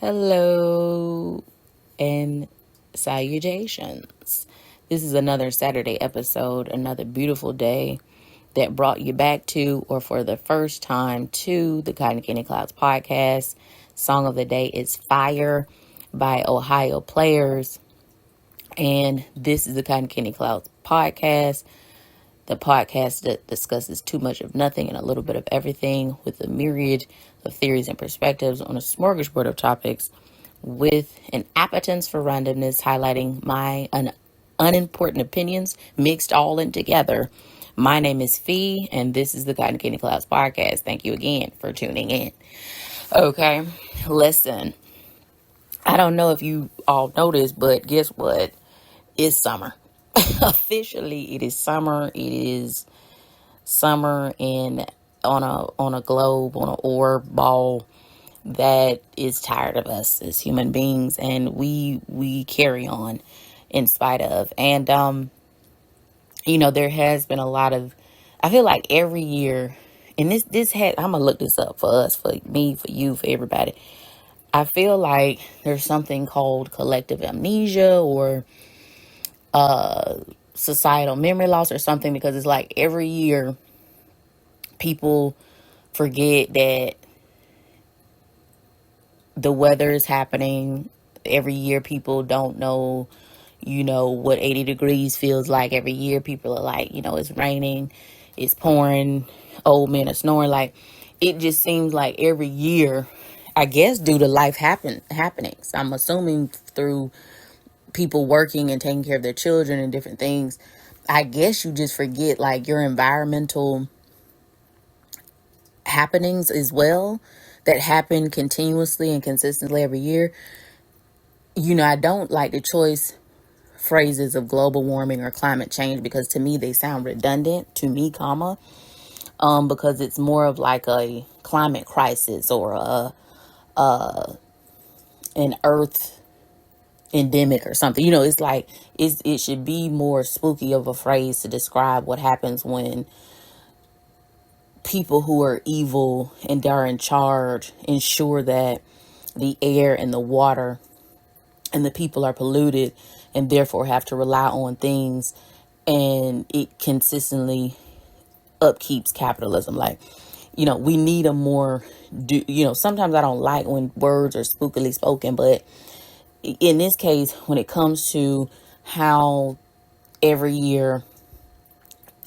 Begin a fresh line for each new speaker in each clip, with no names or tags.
Hello and salutations. This is another Saturday episode, another beautiful day that brought you back to, or for the first time, to the Cotton Candy Clouds podcast. Song of the day is Fire by Ohio Players. And this is the Cotton Candy Clouds podcast, the podcast that discusses too much of nothing and a little bit of everything with a myriad of theories and perspectives on a smorgasbord of topics with an appetence for randomness, highlighting my unimportant opinions mixed all in together. My name is Fee, and this is the Cotton Candy Clouds podcast. Thank you again for tuning in. Okay, listen, I don't know if you all noticed, but guess what? It's summer. Officially, it is summer. It is summer in on a globe, on an orb ball that is tired of us as human beings, and we carry on in spite of. And there has been a lot of, I feel like every year, and this had, I'm gonna look this up for us, for me, for you, for everybody. I feel like there's something called collective amnesia or societal memory loss or something, because it's like every year people forget that the weather is happening. Every year people don't know, what 80 degrees feels like. Every year people are like, it's raining, it's pouring, old men are snoring. Like, it just seems like every year, I guess due to life happenings, I'm assuming through people working and taking care of their children and different things, I guess you just forget like your environmental happenings as well that happen continuously and consistently every year. I don't like the choice phrases of global warming or climate change, because to me they sound redundant to me, because it's more of like a climate crisis or an earth endemic or something. It's like it should be more spooky of a phrase to describe what happens when people who are evil and are in charge ensure that the air and the water and the people are polluted, and therefore have to rely on things, and it consistently upkeeps capitalism. Like, we need a more sometimes I don't like when words are spookily spoken, but in this case, when it comes to how every year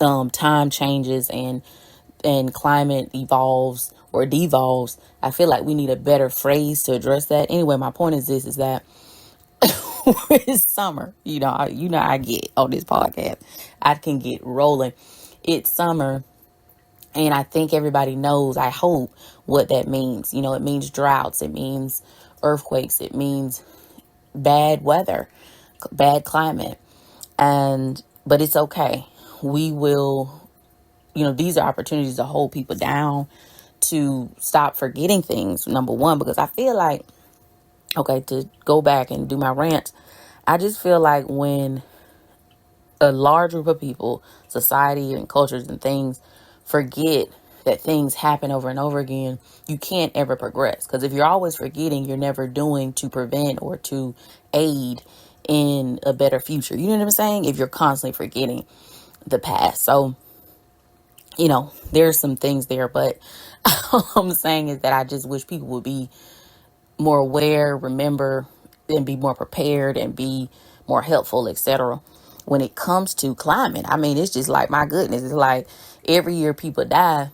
time changes and climate evolves or devolves, I feel like we need a better phrase to address that. Anyway, my point is this, is that it's summer. I get on this podcast, I can get rolling. It's summer, and I think everybody knows, I hope, what that means. It means droughts, it means earthquakes, it means bad weather, bad climate. But it's okay. We will, these are opportunities to hold people down, to stop forgetting things, number one, because I feel like, okay, to go back and do my rant, I just feel like when a large group of people, society and cultures and things, forget that things happen over and over again, you can't ever progress. Because if you're always forgetting, you're never doing to prevent or to aid in a better future. You know what I'm saying? If you're constantly forgetting the past. So, there's some things there, but all I'm saying is that I just wish people would be more aware, remember, and be more prepared and be more helpful, etc. when it comes to climate. I mean, it's just like, my goodness, it's like every year people die,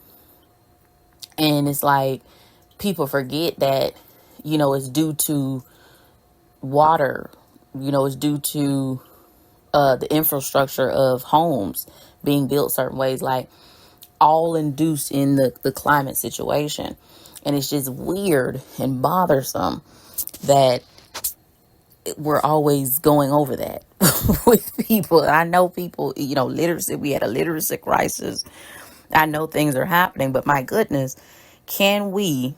and it's like people forget that, it's due to water, it's due to the infrastructure of homes being built certain ways, like all induced in the climate situation. And it's just weird and bothersome that we're always going over that with people. I know people, literacy, we had a literacy crisis. I know things are happening, but my goodness, can we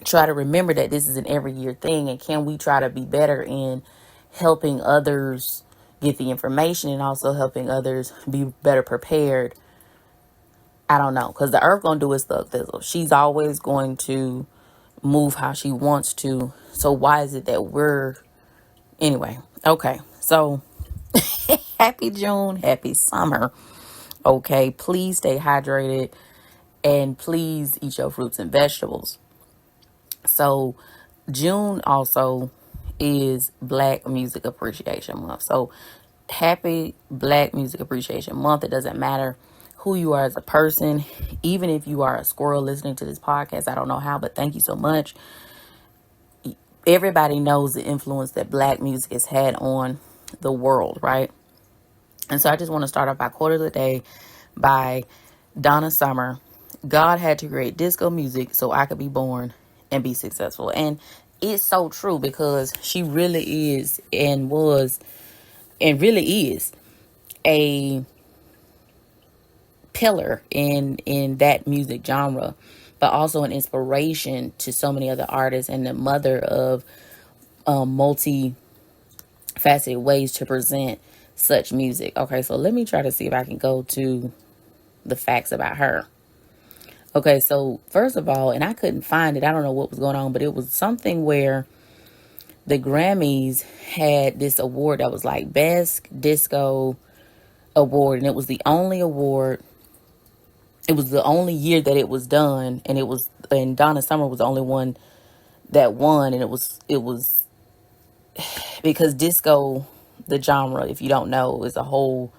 try to remember that this is an every year thing? And can we try to be better in helping others get the information and also helping others be better prepared? I don't know, because the earth gonna do its stuff. She's always going to move how she wants to. So why is it that anyway, okay. So happy June, happy summer. Okay, please stay hydrated and please eat your fruits and vegetables. So June also is Black Music Appreciation Month. So happy Black Music Appreciation Month. It doesn't matter who you are as a person, even if you are a squirrel listening to this podcast. I don't know how, but thank you so much. Everybody knows the influence that Black music has had on the world, right? And so I just want to start off by quote of the day by Donna Summer. God had to create disco music so I could be born and be successful. And it's so true, because she really is and was and really is a pillar in that music genre, but also an inspiration to so many other artists and the mother of multifaceted ways to present such music. Okay, so let me try to see if I can go to the facts about her. Okay, so first of all, and I couldn't find it, I don't know what was going on, but it was something where the Grammys had this award that was like Best Disco Award, and it was the only award. It was the only year that it was done, and Donna Summer was the only one that won, and it was because disco, the genre, if you don't know, is a whole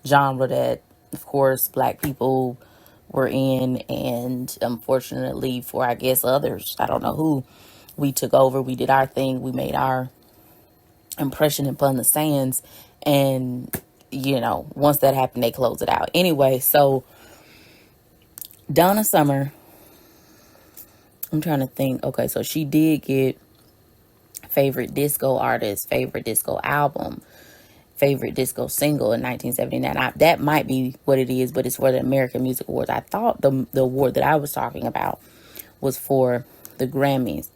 genre that, of course, Black people were in, and unfortunately for, I guess, others, I don't know who, we took over, we did our thing, we made our impression upon the sands, and once that happened, they closed it out. Anyway, so Donna Summer, I'm trying to think. Okay, so she did get favorite disco artist, favorite disco album, favorite disco single in 1979. That might be what it is, but it's for the American Music Awards. I thought the award that I was talking about was for the Grammys,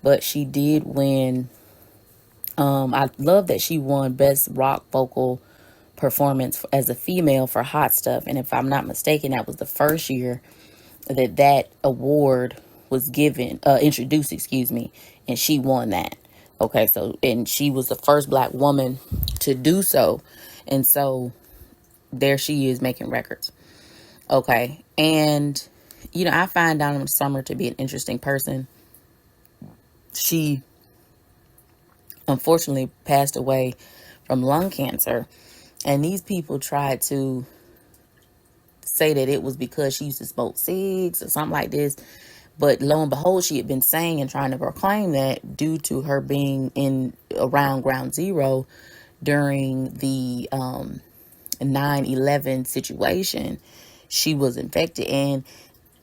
but she did win. I love that she won Best Rock Vocal Performance as a female for Hot Stuff, and if I'm not mistaken, that was the first year that award was introduced, and she won that. Okay, so, and she was the first Black woman to do so, and so there she is making records. Okay, and I find Donna Summer to be an interesting person. She unfortunately passed away from lung cancer, and these people tried to say that it was because she used to smoke cigs or something like this. But lo and behold, she had been saying and trying to proclaim that due to her being around ground zero during the 9/11 situation, she was infected. And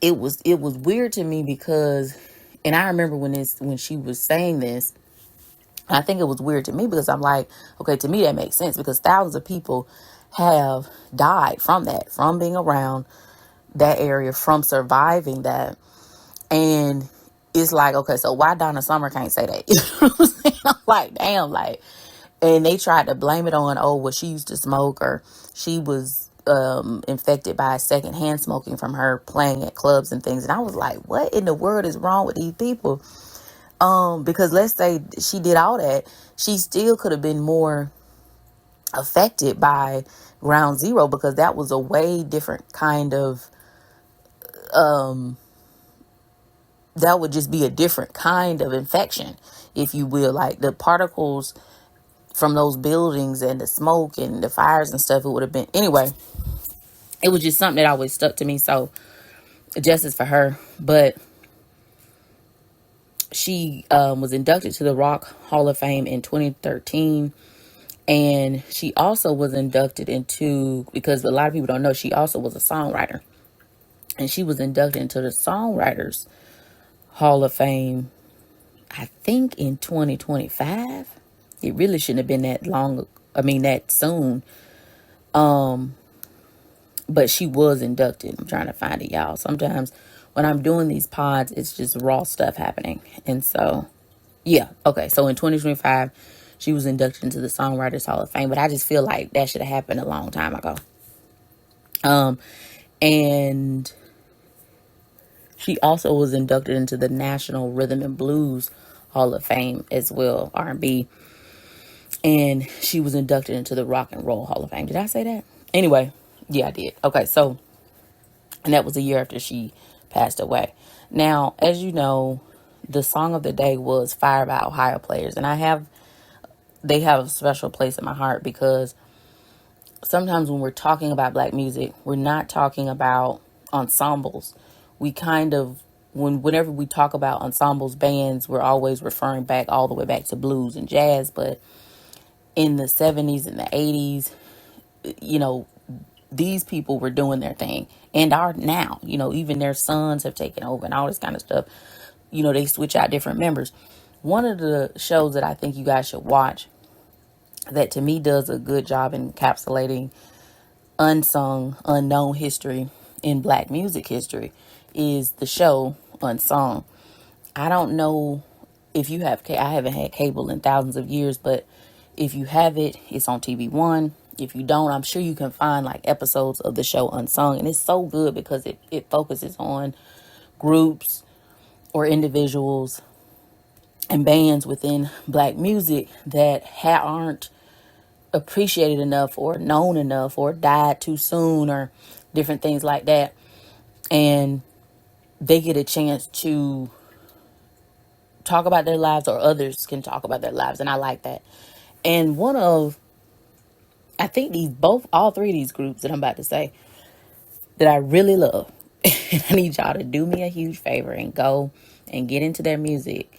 it was weird to me because, and I remember when she was saying this, I think it was weird to me because I'm like, okay, to me that makes sense, because thousands of people have died from that, from being around that area, from surviving that. And it's like, okay, so why Donna Summer can't say that? You know what I'm saying? I'm like, damn, and they tried to blame it on, well, she used to smoke, or she was infected by secondhand smoking from her playing at clubs and things. And I was like, what in the world is wrong with these people? Because let's say she did all that, she still could have been more affected by ground zero, because that was a way different kind of, that would just be a different kind of infection, if you will. Like the particles from those buildings and the smoke and the fires and stuff, it would have been, anyway, it was just something that always stuck to me. So justice for her. But she was inducted to the Rock Hall of Fame in 2013. And she also was inducted into, because a lot of people don't know, she also was a songwriter. And she was inducted into the Songwriters Hall of Fame, I think in 2025. It really shouldn't have been that soon. But she was inducted. I'm trying to find it, y'all. Sometimes when I'm doing these pods, it's just raw stuff happening. And so, yeah. Okay, so in 2025, she was inducted into the Songwriters Hall of Fame. But I just feel like that should have happened a long time ago. And She also was inducted into the National Rhythm and Blues Hall of Fame as well, R&B. And she was inducted into the Rock and Roll Hall of Fame. Did I say that? Anyway, yeah, I did. Okay, so, and that was a year after she passed away. Now, as you know, the song of the day was Fire by Ohio Players. And they have a special place in my heart because sometimes when we're talking about black music, we're not talking about ensembles. We kind of, whenever we talk about ensembles, bands, we're always referring back all the way back to blues and jazz. But in the 70s and the 80s, you know, these people were doing their thing and are now, you know, even their sons have taken over and all this kind of stuff. You know, they switch out different members. One of the shows that I think you guys should watch that to me does a good job in encapsulating unsung, unknown history in black music history is the show Unsung. I don't know if you have, I haven't had cable in thousands of years, but if you have it, it's on TV1. If you don't, I'm sure you can find like episodes of the show Unsung. And it's so good because it focuses on groups or individuals and bands within black music that aren't appreciated enough or known enough or died too soon or different things like that. And they get a chance to talk about their lives, or others can talk about their lives. And I like that. And I think all three of these groups that I'm about to say that I really love, and I need y'all to do me a huge favor and go and get into their music.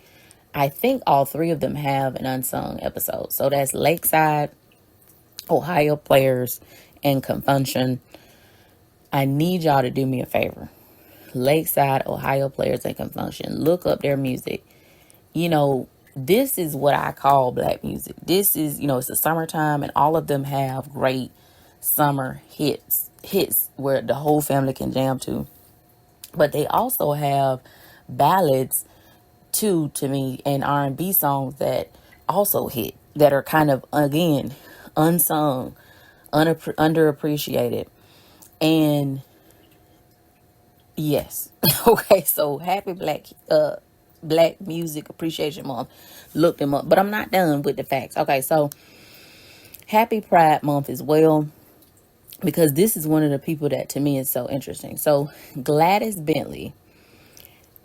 I think all three of them have an unsung episode. So that's Lakeside, Ohio Players, and Confunction. I need y'all to do me a favor. Lakeside, Ohio Players, and Confunction. Look up their music. You know, this is what I call black music. This is, you know, it's the summertime and all of them have great summer hits where the whole family can jam to. But they also have ballads too, to me, and R&B songs that also hit, that are kind of, again, unsung, underappreciated. And yes. Okay, so happy Black Music Appreciation Month. Look them up. But I'm not done with the facts. Okay, so happy Pride Month as well, because this is one of the people that to me is so interesting. So Gladys Bentley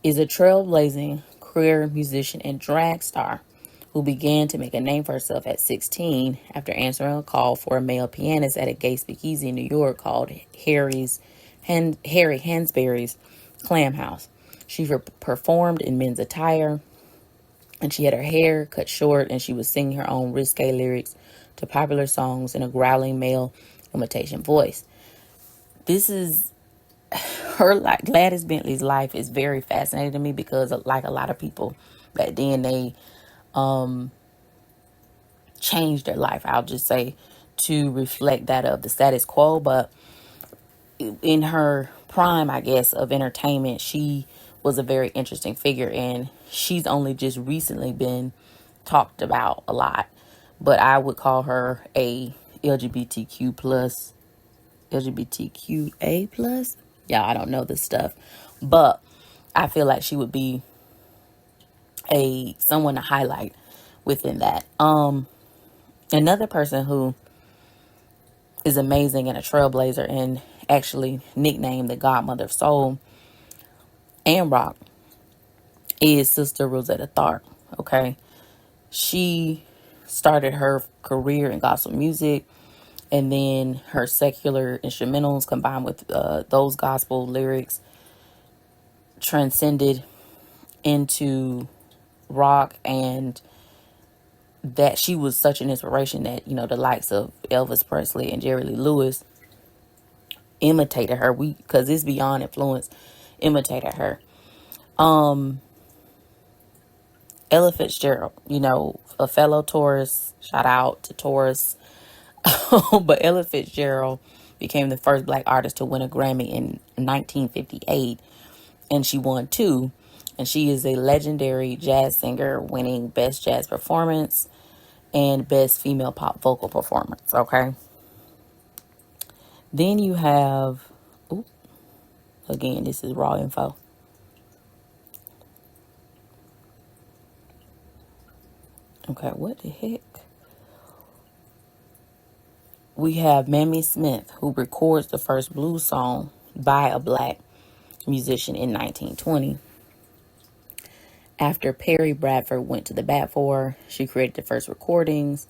is a trailblazing career musician and drag star who began to make a name for herself at 16 after answering a call for a male pianist at a gay speakeasy in New York called Harry Hansberry's Clam House. She performed in men's attire, and she had her hair cut short, and she was singing her own risque lyrics to popular songs in a growling male imitation voice. This is Gladys Bentley's life is very fascinating to me because, like a lot of people back then, they changed their life, I'll just say, to reflect that of the status quo. But in her prime, I guess, of entertainment, she was a very interesting figure, and she's only just recently been talked about a lot. But I would call her a LGBTQA plus. Yeah, I don't know this stuff, but I feel like she would be someone to highlight within that. Another person who is amazing and a trailblazer, and actually nicknamed the godmother of soul and rock, is Sister Rosetta Tharpe. Okay, she started her career in gospel music, and then her secular instrumentals combined with those gospel lyrics transcended into rock, and that she was such an inspiration that, you know, the likes of Elvis Presley and Jerry Lee Lewis imitated her. Because it's beyond influence, imitated her. Ella Fitzgerald, you know, a fellow Taurus, shout out to Taurus. But Ella Fitzgerald became the first black artist to win a Grammy in 1958, and she won two. And she is a legendary jazz singer, winning Best Jazz Performance and Best Female Pop Vocal Performance. Okay. Then you have, again, this is raw info. Okay, what the heck? We have Mamie Smith, who records the first blues song by a black musician in 1920. After Perry Bradford went to the bat for her, she created the first recordings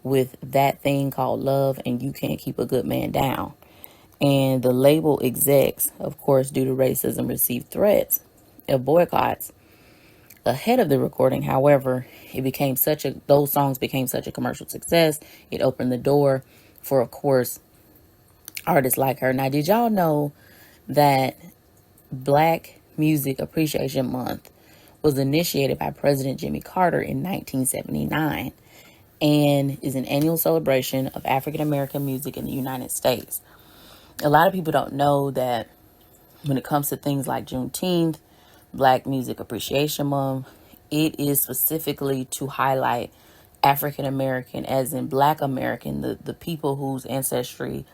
with That Thing Called Love and You Can't Keep a Good Man Down. And the label execs, of course, due to racism, received threats of boycotts ahead of the recording. However, those songs became such a commercial success. It opened the door for, of course, artists like her. Now, did y'all know that Black Music Appreciation Month was initiated by President Jimmy Carter in 1979 and is an annual celebration of African American music in the United States? A lot of people don't know that when it comes to things like Juneteenth, Black Music Appreciation Month, it is specifically to highlight African American, as in Black American, the people whose ancestry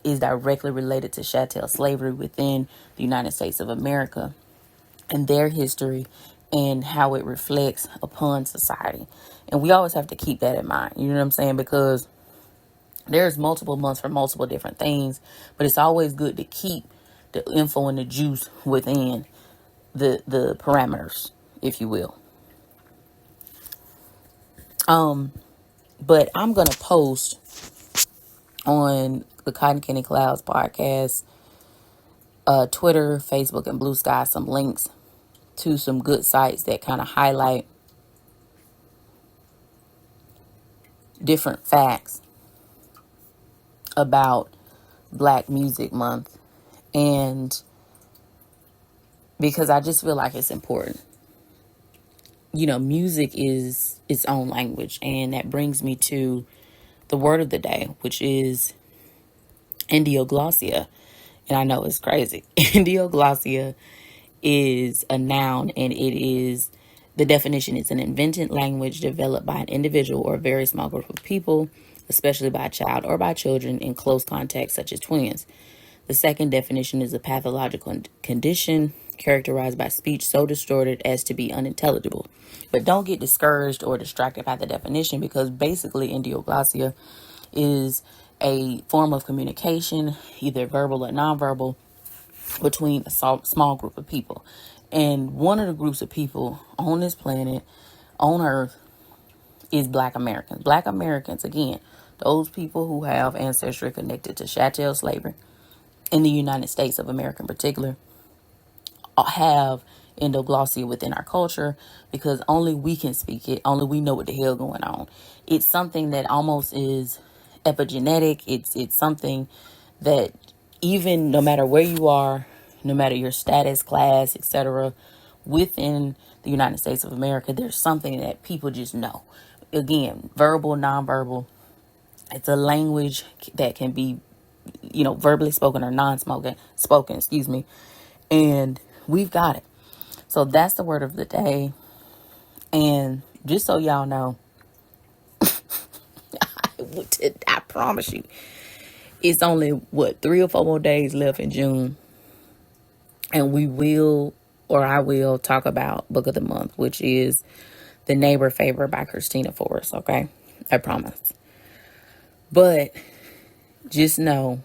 is directly related to chattel slavery within the United States of America, and their history and how it reflects upon society. And we always have to keep that in mind. You know what I'm saying? Because there's multiple months for multiple different things, but it's always good to keep the info and the juice within the parameters, if you will. But I'm gonna post on the Cotton Candy Clouds podcast, Twitter, Facebook, and Blue Sky some links to some good sites that kind of highlight different facts about Black Music Month, and because I just feel like it's important. You know, music is its own language, and that brings me to the word of the day, which is Idioglossia. And I know it's crazy. Idioglossia is a noun, and the definition is an invented language developed by an individual or a very small group of people, especially by a child or by children in close contact, such as twins. The second definition is a pathological condition characterized by speech so distorted as to be unintelligible. But don't get discouraged or distracted by the definition, because basically Idioglossia is a form of communication, either verbal or nonverbal, between a small group of people. And one of the groups of people on this planet, on Earth, is Black Americans. Black Americans, again, those people who have ancestry connected to chattel slavery in the United States of America in particular, have endoglossia within our culture, because only we can speak it. Only we know what the hell going on. It's something that almost is epigenetic. It's something that even no matter where you are, no matter your status, class, etc., within the United States of America, there's something that people just know. Again, verbal, nonverbal. It's a language that can be, verbally spoken or spoken, excuse me. And we've got it. So that's the word of the day. And just so y'all know, I promise you, it's only 3 or 4 more days left in June. And I will talk about Book of the Month, which is The Neighbor Favor by Kristina for us. Okay. I promise. But just know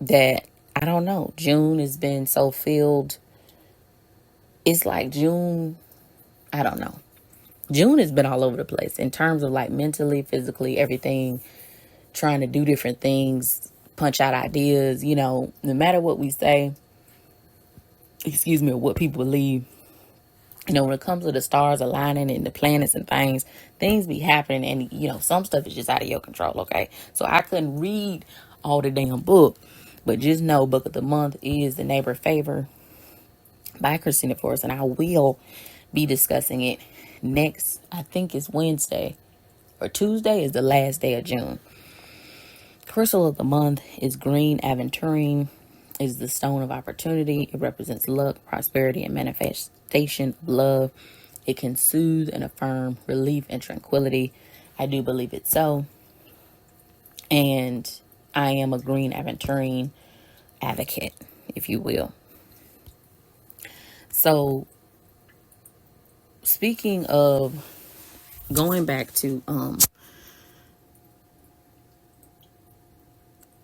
that, I don't know, June has been so filled. It's like June, I don't know. June has been all over the place in terms of like mentally, physically, everything, trying to do different things, punch out ideas, no matter what we say, or what people believe, when it comes to the stars aligning and the planets and things be happening, and, some stuff is just out of your control, okay? So I couldn't read all the damn book, but just know Book of the Month is The Neighbor Favor by Kristina Forrest, and I will be discussing it next, I think it's Wednesday or Tuesday is the last day of June. Crystal of the month is green aventurine. Is the stone of opportunity. It represents luck, prosperity, and manifestation of love. It can soothe and affirm relief and tranquility. I do believe it so. And I am a green aventurine advocate, if you will. So, speaking of going back to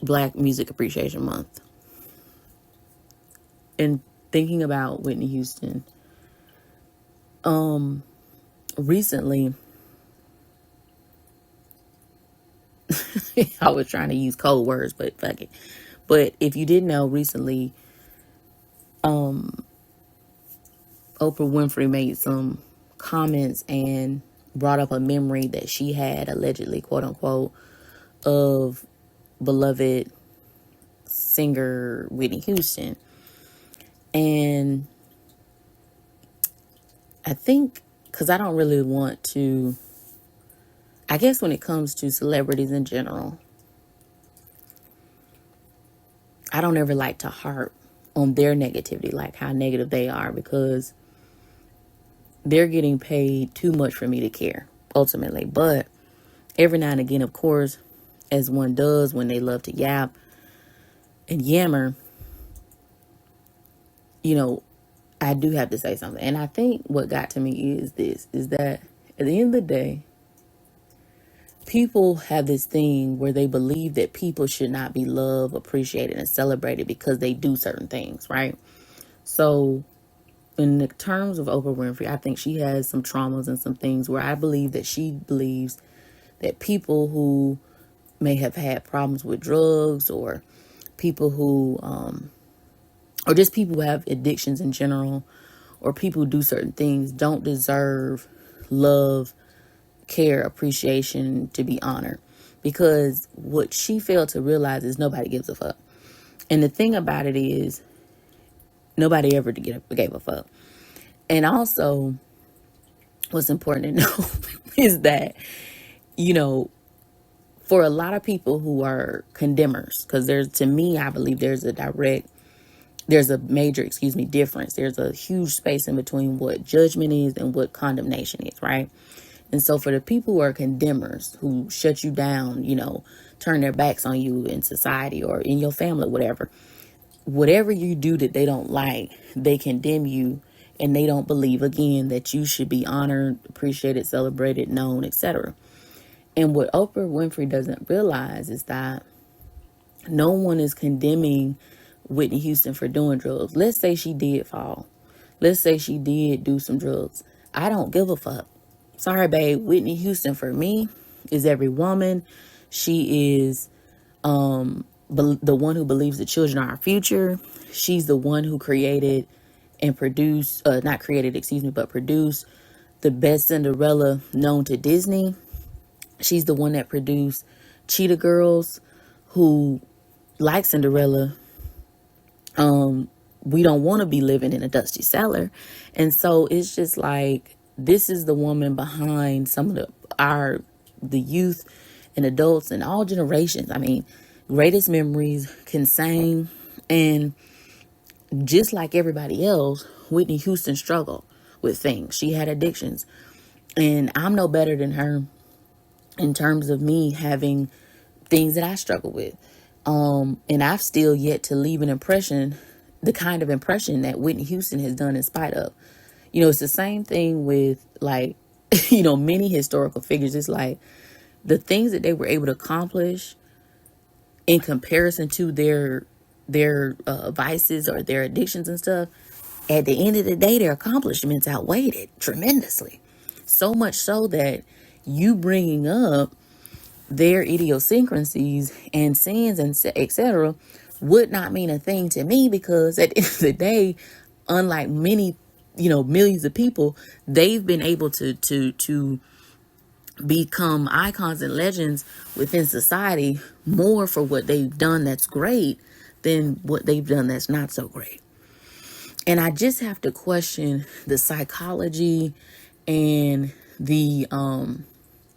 Black Music Appreciation Month and thinking about Whitney Houston, recently I was trying to use code words, but fuck it. But if you didn't know, recently Oprah Winfrey made some comments and brought up a memory that she had, allegedly, quote unquote, of beloved singer Whitney Houston. And I think, because I don't really want to, I guess when it comes to celebrities in general, I don't ever like to harp on their negativity, like how negative they are, because they're getting paid too much for me to care, ultimately. But every now and again, of course, as one does when they love to yap and yammer, you know, I do have to say something. And I think what got to me is this, is that at the end of the day, people have this thing where they believe that people should not be loved, appreciated, and celebrated because they do certain things, right? So in the terms of Oprah Winfrey, I think she has some traumas and some things where I believe that she believes that people who may have had problems with drugs, or people who, or just people who have addictions in general, or people who do certain things, don't deserve love, care, appreciation, to be honored. Because what she failed to realize is nobody gives a fuck. And the thing about it is, nobody ever gave a fuck. And also, what's important to know is that, you know, for a lot of people who are condemners, because to me, I believe there's a major, difference. There's a huge space in between what judgment is and what condemnation is, right? And so for the people who are condemners, who shut you down, you know, turn their backs on you in society or in your family, whatever you do that they don't like, they condemn you, and they don't believe, again, that you should be honored, appreciated, celebrated, known, etc. And what Oprah Winfrey doesn't realize is that no one is condemning Whitney Houston for doing drugs. Let's say she did fall. Let's say she did do some drugs. I don't give a fuck. Sorry, babe. Whitney Houston, for me, is every woman. She is the one who believes the children are our future. She's the one who created and produced, not created, but produced the best Cinderella known to Disney. She's the one that produced Cheetah Girls, who, like Cinderella, we don't want to be living in a dusty cellar. And so it's just like, this is the woman behind some of the youth and adults and all generations. I mean, greatest memories, can sing. And just like everybody else, Whitney Houston struggled with things. She had addictions. And I'm no better than her in terms of me having things that I struggle with. And I've still yet to leave an impression, the kind of impression that Whitney Houston has done in spite of. You know, it's the same thing with, like, you know, many historical figures. It's like the things that they were able to accomplish in comparison to their vices or their addictions and stuff. At the end of the day, their accomplishments outweighed it tremendously. So much so that you bringing up their idiosyncrasies and sins and etc. would not mean a thing to me, because at the end of the day, unlike many, you know, millions of people, they've been able to become icons and legends within society more for what they've done that's great than what they've done that's not so great. And I just have to question the psychology and the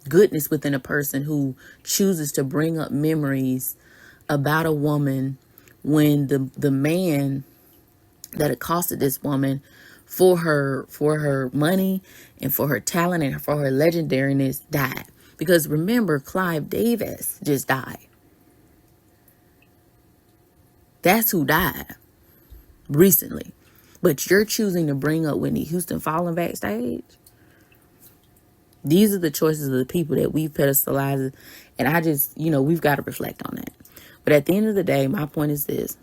goodness within a person who chooses to bring up memories about a woman when the man that accosted this woman for her money and for her talent and for her legendariness died. Because remember, Clive Davis just died. That's who died recently. But you're choosing to bring up Whitney Houston falling backstage. These are the choices of the people that we've pedestalized. And I just, we've got to reflect on that. But at the end of the day, my point is this.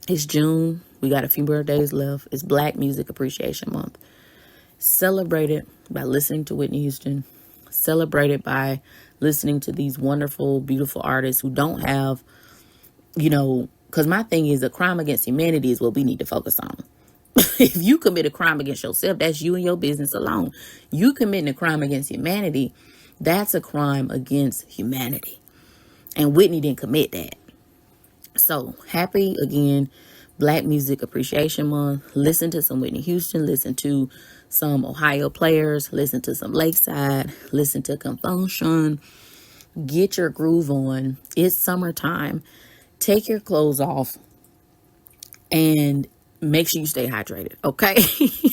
It's June. We got a few more days left. It's Black Music Appreciation Month. Celebrate it by listening to Whitney Houston. Celebrate it by listening to these wonderful, beautiful artists who don't have, because my thing is a crime against humanity is what we need to focus on. If you commit a crime against yourself, that's you and your business alone. You committing a crime against humanity, that's a crime against humanity. And Whitney didn't commit that. So happy, again, Black Music Appreciation Month. Listen to some Whitney Houston. Listen to some Ohio players. Listen to some Lakeside. Listen to Confunction. Get your groove on. It's summertime. Take your clothes off and make sure you stay hydrated, okay?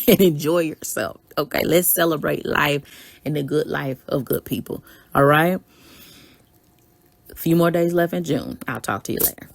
And enjoy yourself, okay? Let's celebrate life and the good life of good people, all right? A few more days left in June. I'll talk to you later.